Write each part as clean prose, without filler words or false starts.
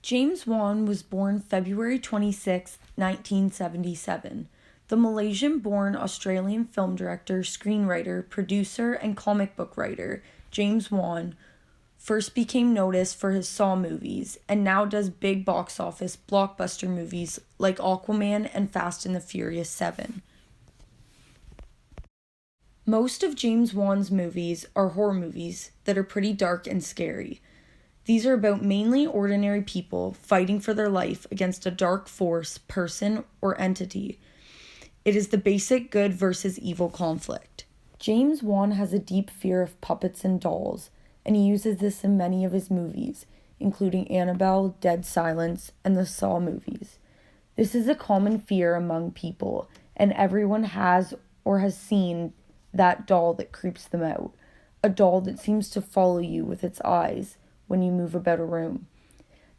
James Wan was born February 26, 1977. The Malaysian-born Australian film director, screenwriter, producer, and comic book writer, James Wan, first became noticed for his Saw movies and now does big box office blockbuster movies like Aquaman and Fast and the Furious 7. Most of James Wan's movies are horror movies that are pretty dark and scary. These are about mainly ordinary people fighting for their life against a dark force, person, or entity. It is the basic good versus evil conflict. James Wan has a deep fear of puppets and dolls, and he uses this in many of his movies, including Annabelle, Dead Silence, and the Saw movies. This is a common fear among people, and everyone has or has seen that doll that creeps them out, a doll that seems to follow you with its eyes when you move about a room.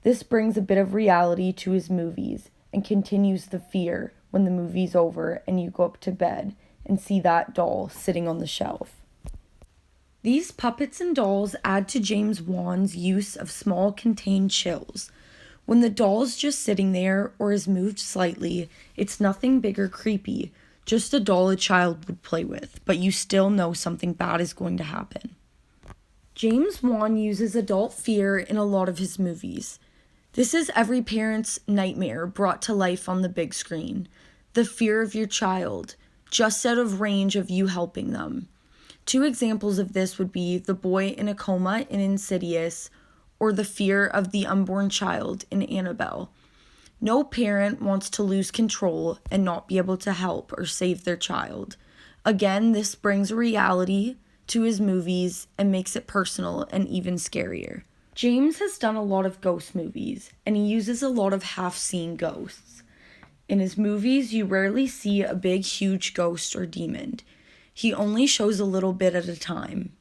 This brings a bit of reality to his movies and continues the fear when the movie's over and you go up to bed and see that doll sitting on the shelf. These puppets and dolls add to James Wan's use of small contained chills. When the doll's just sitting there or is moved slightly, it's nothing big or creepy, just a doll a child would play with, but you still know something bad is going to happen. James Wan uses adult fear in a lot of his movies. This is every parent's nightmare brought to life on the big screen. The fear of your child, just out of range of you helping them. Two examples of this would be the boy in a coma in Insidious or the fear of the unborn child in Annabelle. No parent wants to lose control and not be able to help or save their child. Again, this brings reality to his movies and makes it personal and even scarier. James has done a lot of ghost movies, and he uses a lot of half-seen ghosts. In his movies, you rarely see a big, huge ghost or demon. He only shows a little bit at a time,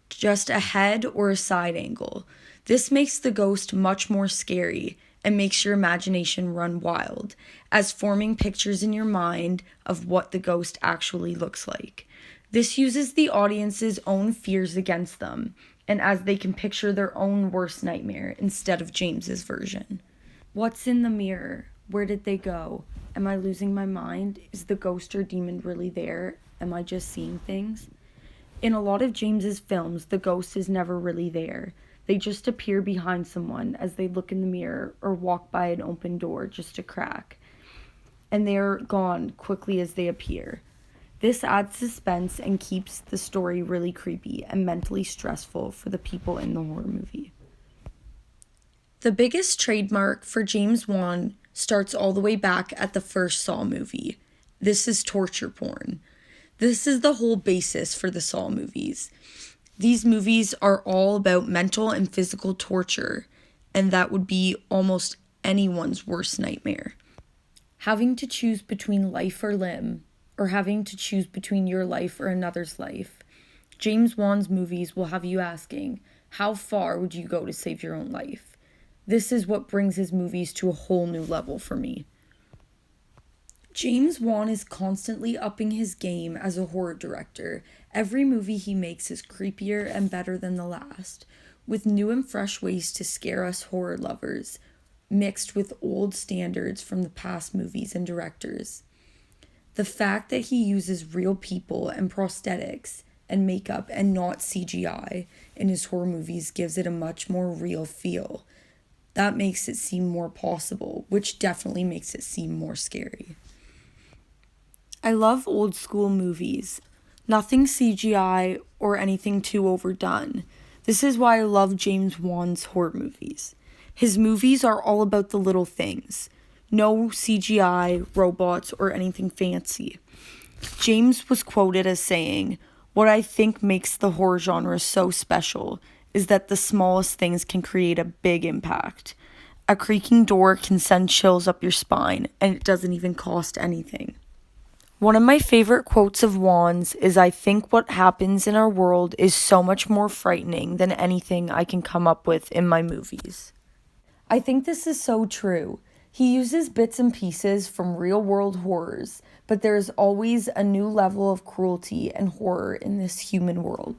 just a head or a side angle. This makes the ghost much more scary and makes your imagination run wild, as forming pictures in your mind of what the ghost actually looks like. This uses the audience's own fears against them, and as they can picture their own worst nightmare instead of James's version. What's in the mirror? Where did they go? Am I losing my mind? Is the ghost or demon really there? Am I just seeing things? In a lot of James's films, the ghost is never really there. They just appear behind someone as they look in the mirror or walk by an open door just a crack. And they're gone quickly as they appear. This adds suspense and keeps the story really creepy and mentally stressful for the people in the horror movie. The biggest trademark for James Wan starts all the way back at the first Saw movie. This is torture porn. This is the whole basis for the Saw movies. These movies are all about mental and physical torture, and that would be almost anyone's worst nightmare. Having to choose between life or limb, or having to choose between your life or another's life. James Wan's movies will have you asking, how far would you go to save your own life? This is what brings his movies to a whole new level for me. James Wan is constantly upping his game as a horror director. Every movie he makes is creepier and better than the last, with new and fresh ways to scare us horror lovers, mixed with old standards from the past movies and directors. The fact that he uses real people and prosthetics and makeup and not CGI in his horror movies gives it a much more real feel. That makes it seem more possible, which definitely makes it seem more scary. I love old school movies. Nothing CGI or anything too overdone. This is why I love James Wan's horror movies. His movies are all about the little things. No CGI, robots, or anything fancy. James was quoted as saying, "What I think makes the horror genre so special is that the smallest things can create a big impact. A creaking door can send chills up your spine, and it doesn't even cost anything." One of my favorite quotes of Wan's is, "I think what happens in our world is so much more frightening than anything I can come up with in my movies." I think this is so true. He uses bits and pieces from real-world horrors, but there is always a new level of cruelty and horror in this human world.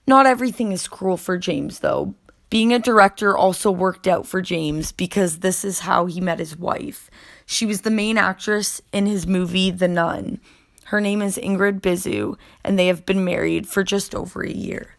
Not everything is cruel for James, though. Being a director also worked out for James because this is how he met his wife. She was the main actress in his movie The Nun. Her name is Ingrid Bisu, and they have been married for just over a year.